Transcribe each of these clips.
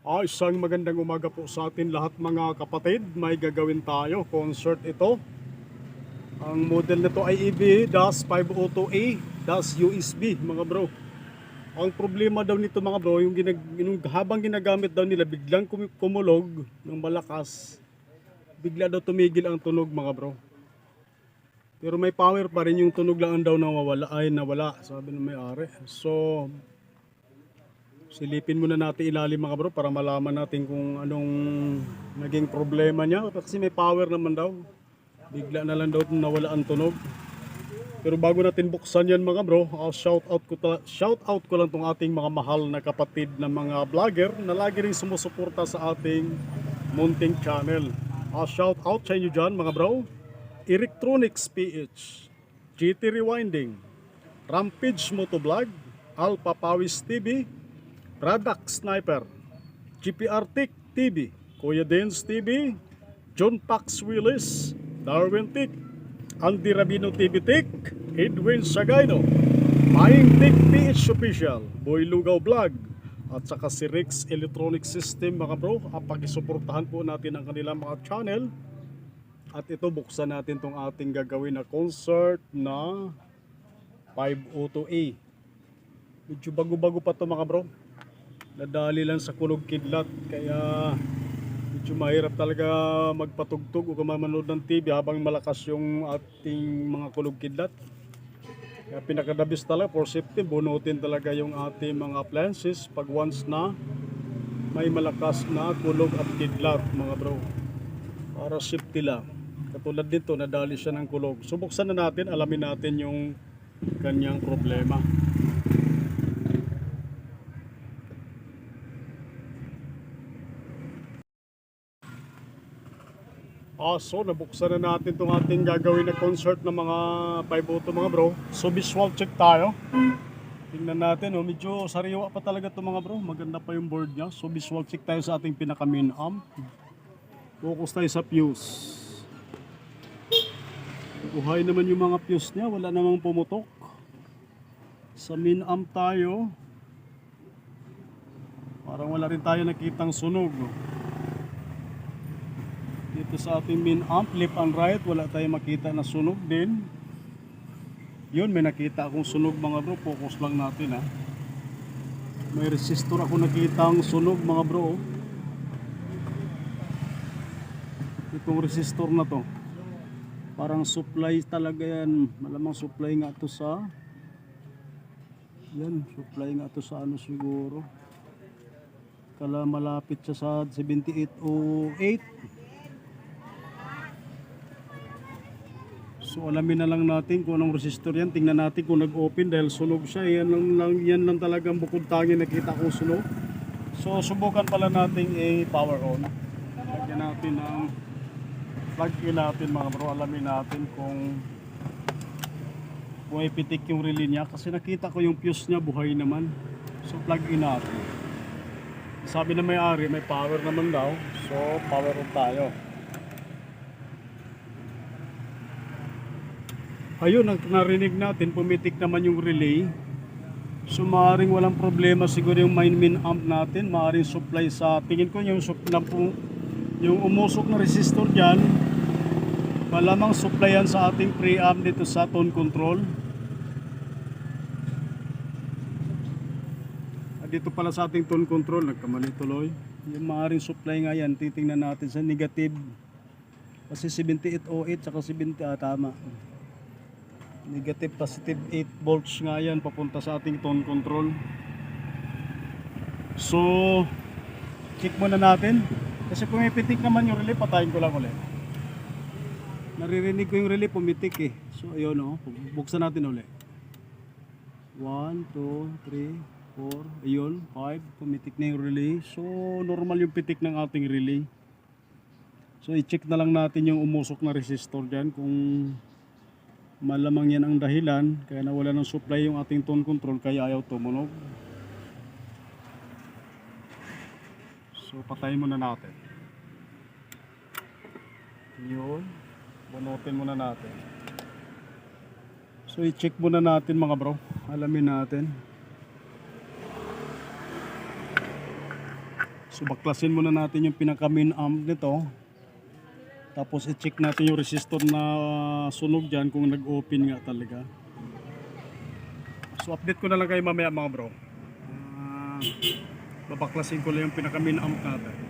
Isang magandang umaga po sa atin lahat mga kapatid. May gagawin tayo, concert ito. Ang model nito ay EV-502A-USB mga bro. Ang problema daw nito mga bro, yung habang ginagamit daw nila biglang kumulog ng malakas. Bigla daw tumigil ang tunog mga bro. Pero may power pa rin, yung tunog lang daw nawala, sabi ng may-ari. So silipin muna natin ilalim mga bro para malaman natin kung anong naging problema niya. Kasi may power naman daw. Bigla na lang daw nawala ang tunog. Pero bago natin buksan yan mga bro, shout out ko lang tong ating mga mahal na kapatid na mga vlogger na lagi rin sumusuporta sa ating munting channel. Shout out sa inyo dyan mga bro. Electronics PH, GT Rewinding, Rampage Motovlog, Alpha Pawis TV, Product Sniper, GPR Tech TV, Kuya Dance TV, John Pax Willis, Darwin Tech, Andy Rabino TV Tech, Edwin Sagayno, Maing Tech PH Official, Boy Lugaw Vlog, at saka si Rex Electronic System mga bro. Pakisuportahan po natin ang kanilang mga channel. At ito, buksan natin tong ating gagawin na concert na 502A. Medyo bago-bago pa to mga bro. Nadali lang sa kulog kidlat, kaya medyo mahirap talaga magpatugtog o kumamanood ng TV habang malakas yung ating mga kulog kidlat. Kaya pinakadabis talaga for safety, bunutin talaga yung ating mga appliances pag once na may malakas na kulog at kidlat mga bro. Para safety lang. Katulad dito, nadali siya ng kulog. Subuksan na natin, alamin natin yung kanyang problema. So nabuksan na natin itong ating gagawin na concert ng mga 502 mga bro. So visual check tayo. Tingnan natin, medyo sariwa pa talaga ito mga bro. Maganda pa yung board niya. So visual check tayo sa ating pinaka main amp. Focus tayo sa fuse. Buhay naman yung mga fuse niya, wala namang pumutok. Sa main amp tayo, parang wala rin tayo nakitang sunog. Dito sa ating main amp, left and right, wala tayong makita na sunog din. Yun, may nakita akong sunog mga bro. Focus lang natin ha. May resistor ako nakitang sunog mga bro. Itong resistor na to, parang supply talaga yan. Malamang supply nga to sa yan, supply nga to sa ano siguro. Kala malapit siya sa 7808. So alamin na lang natin kung anong resistor yan. Tingnan natin kung nag-open dahil sunog siya. Yan lang talagang bukod tangi nakita kong sunog. So subukan pala natin power on. Lagyan natin ng plug in natin mga bro. Alamin natin kung ipitik yung relay niya. Kasi nakita ko yung fuse niya buhay naman. So plug in natin. Sabi na may-ari may power naman daw. So power on tayo. Ayun, narinig natin, pumitik naman yung relay. So maaaring walang problema siguro yung main amp natin. Maaaring supply sa, tingin ko yung umusok na resistor dyan, malamang supply yan sa ating preamp dito sa tone control. Dito pala sa ating tone control, nagkamali tuloy. Yung maaaring supply nga yan, titingnan natin sa negative. Kasi 7808 saka 70, tama. Negative positive 8 volts nga yan papunta sa ating tone control. So check muna natin. Kasi pumipitik naman yung relay, patayin ko lang ulit. Naririnig ko yung relay pumitik eh. So ayun buksan natin ulit. 1, 2, 3, 4, ayun, 5, pumitik na yung relay. So normal yung pitik ng ating relay. So i-check na lang natin yung umusok na resistor dyan kung malamang yan ang dahilan kaya nawala ng supply yung ating tone control kaya ayaw tumunog. So patayin muna natin. Yun, bunutin muna natin. So i-check muna natin mga bro. Alamin natin. So baklasin muna natin yung pinaka main amp nito. Tapos i-check natin yung resistor na sunog dyan kung nag-open nga talaga. So update ko na lang kayo mamaya mga bro. Babaklasin ko lang yung pinaka main amp natin.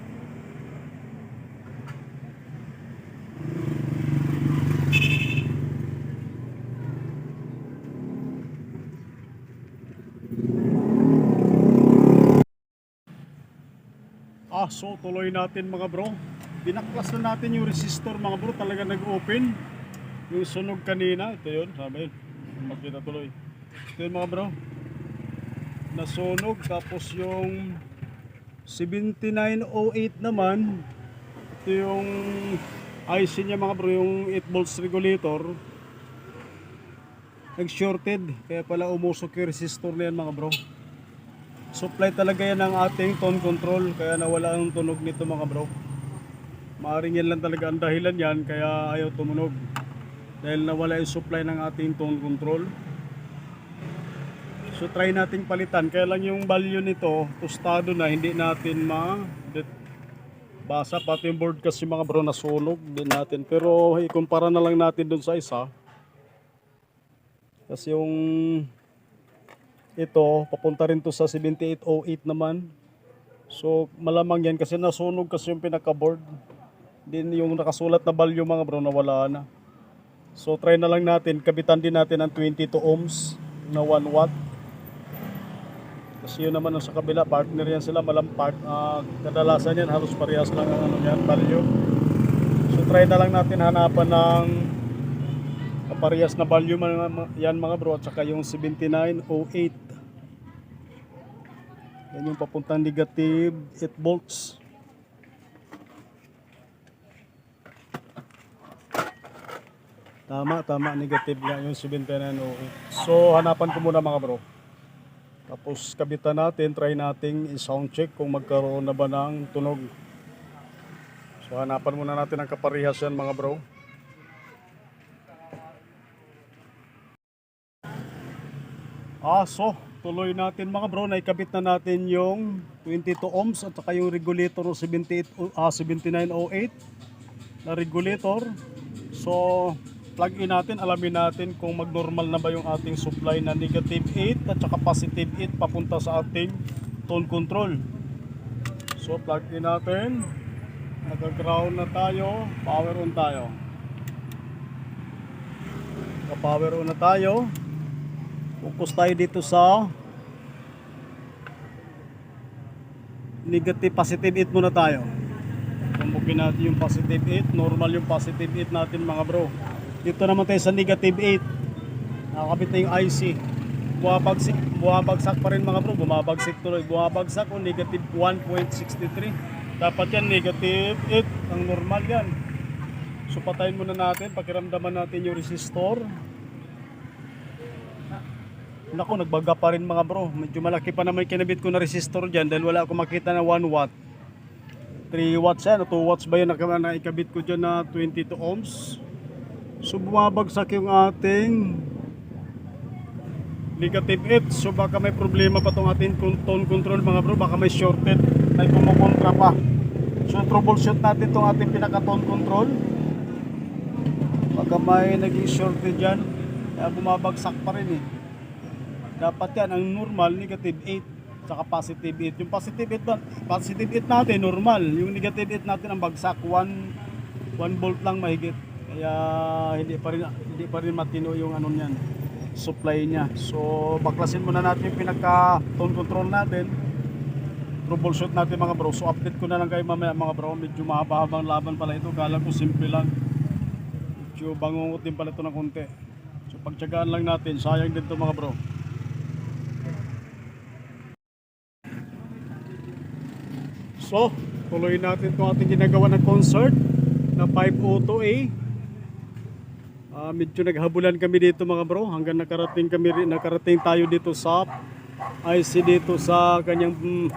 So tuloy natin mga bro. Binaklas na natin yung resistor mga bro. Talaga nag-open. Yung sunog kanina. Ito yun. Sabi. Magkita tuloy. Ito yun mga bro. Nasunog. Tapos yung 7908 naman. Ito yung IC niya mga bro. Yung 8 volts regulator. Nag-shorted. Kaya pala umusok yung resistor na yan mga bro. Supply talaga yan ng ating tone control, kaya nawala ang tunog nito mga bro. Maaring yan lang talaga ang dahilan yan, kaya ayaw tumunog. Dahil nawala yung supply ng ating tone control. So try nating palitan, kaya lang yung value nito, tostado na, hindi natin basa. Pati yung board kasi mga bro nasunog din natin. Pero ikumpara na lang natin dun sa isa. Kasi yung ito, papunta rin to sa 7808 naman. So, malamang yan kasi nasunog kasi yung pinaka-board. Din yung nakasulat na value mga bro, nawala na. So, try na lang natin. Kabitan din natin ang 22 ohms na 1 watt. Kasi yun naman sa kabila, partner yan sila, malampak. Kadalasan yan, halos parehas lang ang yan, value. So, try na lang natin hanapan ng parehas na value yan mga bro, at saka yung 7908. Yan yung papuntang negative 8 volts. Tama, negative nga yung 7908. So hanapan ko muna mga bro. Tapos kabitan natin, try nating i-sound check kung magkaroon na ba ng tunog. So hanapan muna natin ang kaparehas yan mga bro. So tuloy natin mga bro, naikabit na natin yung 22 ohms at saka yung regulator 7908 na regulator. So plug in natin, alamin natin kung mag-normal na ba yung ating supply na negative 8 at saka positive 8 papunta sa ating tone control. So plug in natin, nag-ground na tayo, power on tayo. Power on na tayo. Focus tayo dito sa negative, positive 8 muna tayo. Tumbukin natin yung positive 8. Normal yung positive 8 natin mga bro. Dito naman tayo sa negative 8. Nakakabit na yung IC. Bumabagsak pa rin mga bro. Bumabagsak tuloy. Bumabagsak o negative 1.63. Dapat yan negative 8. Ang normal yan. So patayin muna natin. Pakiramdaman natin yung resistor. Naku, nagbaga pa rin mga bro. Medyo malaki pa naman kinabit ko na resistor dyan dahil wala akong makita na 1 watt. 3 watts yan o 2 watts ba yun na ikabit ko dyan na 22 ohms. So bumabagsak yung ating negative 8. So baka may problema pa itong ating tone control mga bro. Baka may shorted, may kumukontra pa. So troubleshoot natin itong ating pinaka tone control. Baka may naging shorted dyan. Kaya bumabagsak pa rin eh. Dapat yan, ang normal, negative 8, saka positive 8. Yung positive 8 natin, normal. Yung negative 8 natin, ang bagsak, 1 volt lang mahigit. Kaya hindi pa rin matino yung ano niyan, supply niya. So, baklasin muna natin yung pinaka-tone control natin. Troubleshoot natin mga bro. So, update ko na lang kayo mamaya mga bro. Medyo mahaba-habang laban pala ito. Kala ko simple lang. Medyo bangungot din pala ito ng konti. So, pagtsagaan lang natin. Sayang din ito mga bro. So, tuloy natin itong ating ginagawa ng concert na 502A. Medyo naghabulan kami dito mga bro hanggang nakarating tayo dito sa IC dito sa kanyang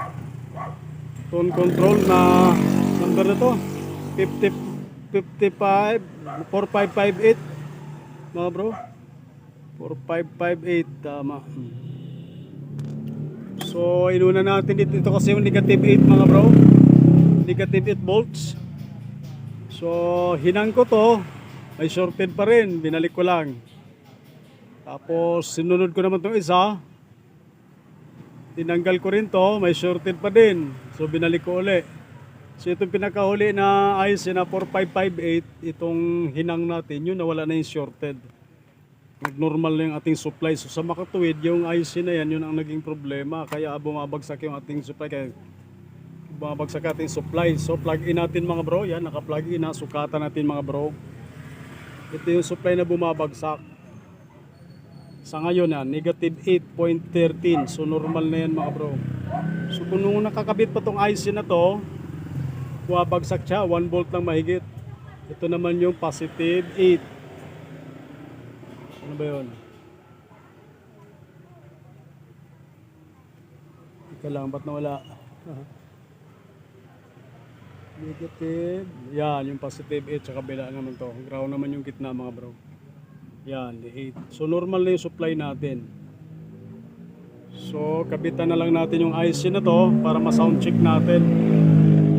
tone control na number na to 4558 mga bro, 4558 tama. So inuna natin dito, ito kasi yung negative 8 mga bro, negative 8 volts. So hinang ko to, may shorted pa rin, binalik ko lang. Tapos sinunod ko naman tong isa, tinanggal ko rin to, may shorted pa din, so binalik ko uli. So itong pinakahuli na IC na 4558, itong hinang natin, yun nawala na yung shorted. Normal na yung ating supply. So sa makatuwid, yung IC na yan, yun ang naging problema. Kaya bumabagsak yung ating supply. Kaya bumabagsak ating supply. So plug in natin mga bro. Yan, naka-plug in na. Sukatan natin mga bro. Ito yung supply na bumabagsak. Sa ngayon na, negative 8.13. So normal na yan mga bro. So kung nung nakakabit pa tong IC na to, bumabagsak siya. 1 volt lang mahigit. Ito naman yung positive 8. Ano ba yun? Ika lang, ba't nawala? Negative. Yan, yung positive 8 sa kabila naman to. Ground naman yung gitna mga bro. Yan, 8. So normal na yung supply natin. So kabitan na lang natin yung IC na to para ma-sound check natin.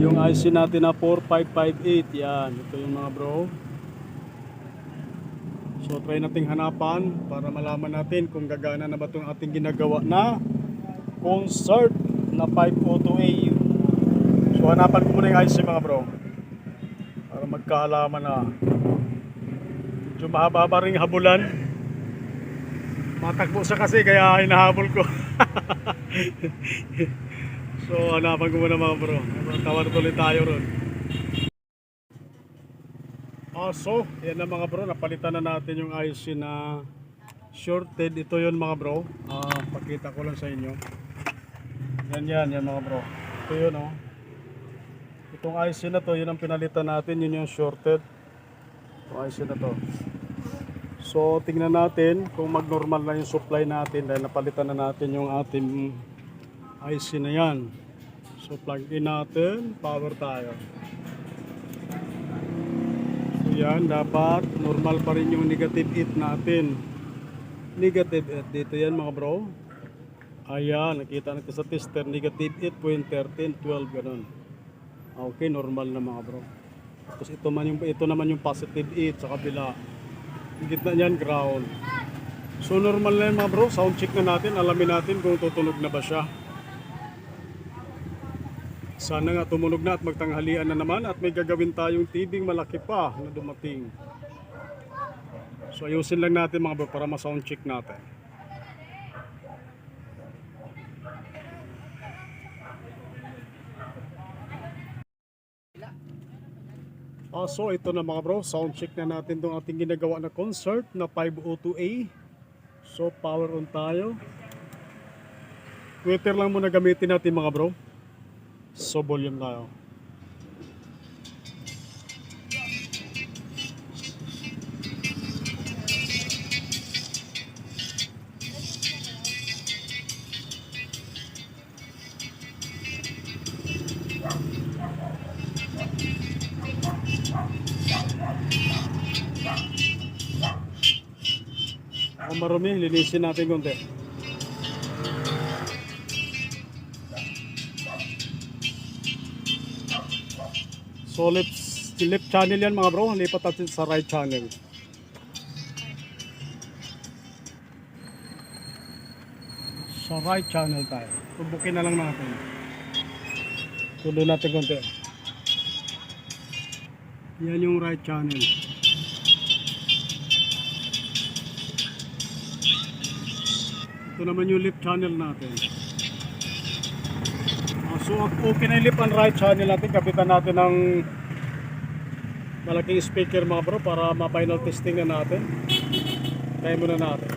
Yung IC natin na 4558. Yan, ito yung mga bro. So try nating hanapan para malaman natin kung gagana na ba itong ating ginagawa na concert na 502A. So hanapan ko muna yung IC mga bro para magkaalaman na. Medyo mahaba-haba ring habulan. Matakbo siya kasi kaya hinahabol ko. So hanapan ko muna mga bro. Tawar tuloy tayo ron. So, yan na mga bro, napalitan na natin yung IC na shorted. Ito yun mga bro, pakita ko lang sa inyo. Yan mga bro. Ito yun oh. Itong IC na to, yun ang pinalitan natin, yun yung shorted. Itong IC na to. So, tingnan natin kung mag-normal na yung supply natin dahil napalitan na natin yung ating IC na yan. So, plug in natin, power tayo. Yan, dapat normal pa rin yung negative 8 natin. Negative 8 dito yan mga bro. Ayan, nakita natin sa tester, negative 8.13, 12 ganun. Okay, normal na mga bro. Tapos ito naman yung positive 8 sa kabila. Yung gitna niyan, ground. So normal na yan mga bro, sound check na natin, alamin natin kung tutunog na ba siya. Sana nga tumunog na at magtanghalian na naman at may gagawin tayong tibing malaki pa na dumating. So ayusin lang natin mga bro para ma-sound check natin. So ito na mga bro, sound check na natin itong ating ginagawa na concert na 502A. So power on tayo. Tweeter lang muna gamitin natin mga bro. So volume tayo. Kung marumi, linisin natin konti. So left channel yan mga bro, lipat natin sa right channel. Sa right channel tayo. Tubukin na lang natin. Tulo natin konti. Yan yung right channel. Ito naman yung left channel natin. So okay na yung left and right channel natin. Kapitan natin ng malaking speaker mga bro para ma-final testing na natin. Try muna natin.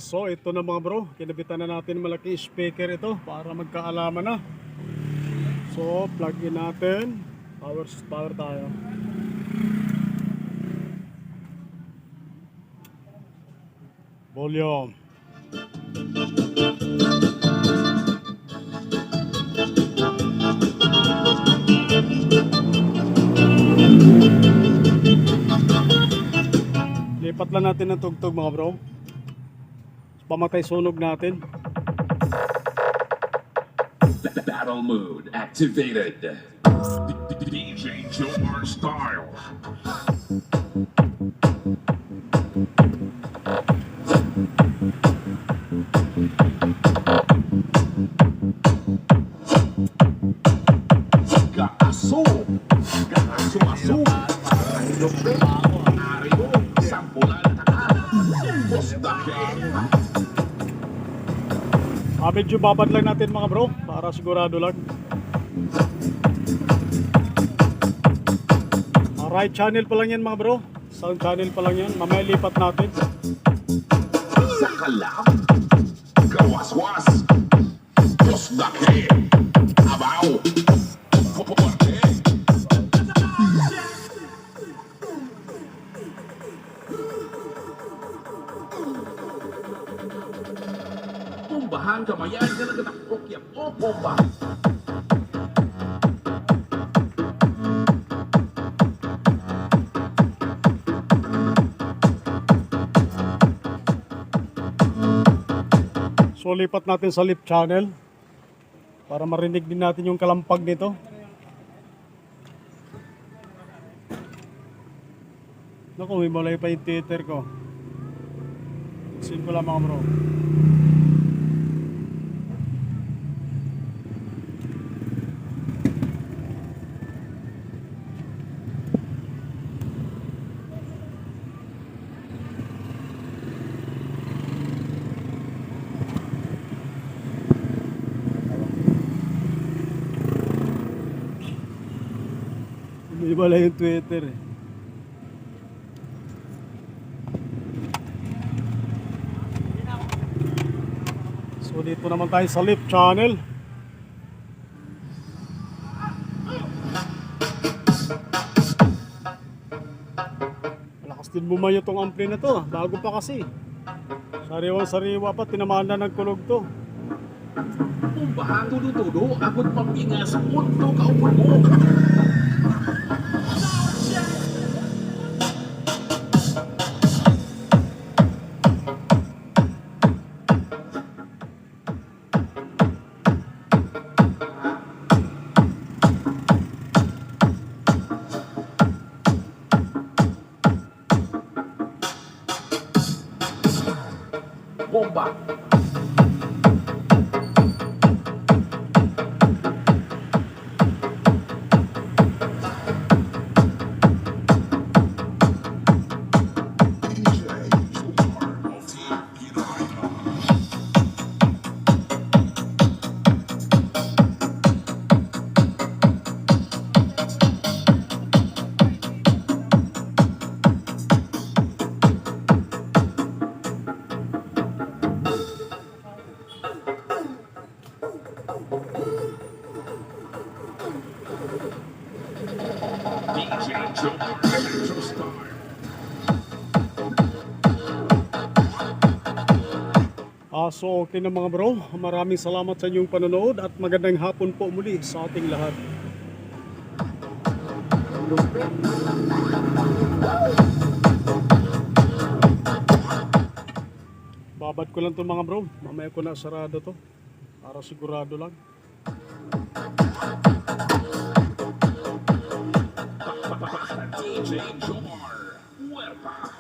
So ito na mga bro, kinabitan na natin malaking speaker ito para magkaalaman na. So plug in natin, power tayo. Volume. Lipat lang natin ng tugtog mga bro. Pamatay sunog natin. Battle mode activated. DJ Jomar style. Kaaso. Kaaso-aso. Ariyo. Sampulan taka. Boss Dake. Medyo babad lang natin mga bro, para sigurado lang. Right channel pa lang yan mga bro. Sound channel pa lang yan. Mamaya lipat natin. Sa kalam. Gawaswas. Boss Dake. Abaw. Pupuarte. Pumbahan kamayan ka nagatakok yan. O pumba. So lipat natin sa lip channel para marinig din natin yung kalampag nito. Naku, may malay pa yung theater ko. Simple lang mga bro. May wala yung Twitter eh. So dito naman tayo sa lip channel. Malakas din bumayo tong ampli na to. Bago pa kasi. Sariwa-sariwa pa, tinamaan na ng kulog to. Pumbahan tudo-tudo. Agad pampingas. Punto kaupon mo. Bomba. DJ Jomar Electro Style. So okay na mga bro. Maraming salamat sa inyong panonood at magandang hapon po muli sa ating lahat. Babad ko lang to mga bro. Mamaya ko na sarado to. Para sigurado lang. DJ Jomar. Huerta.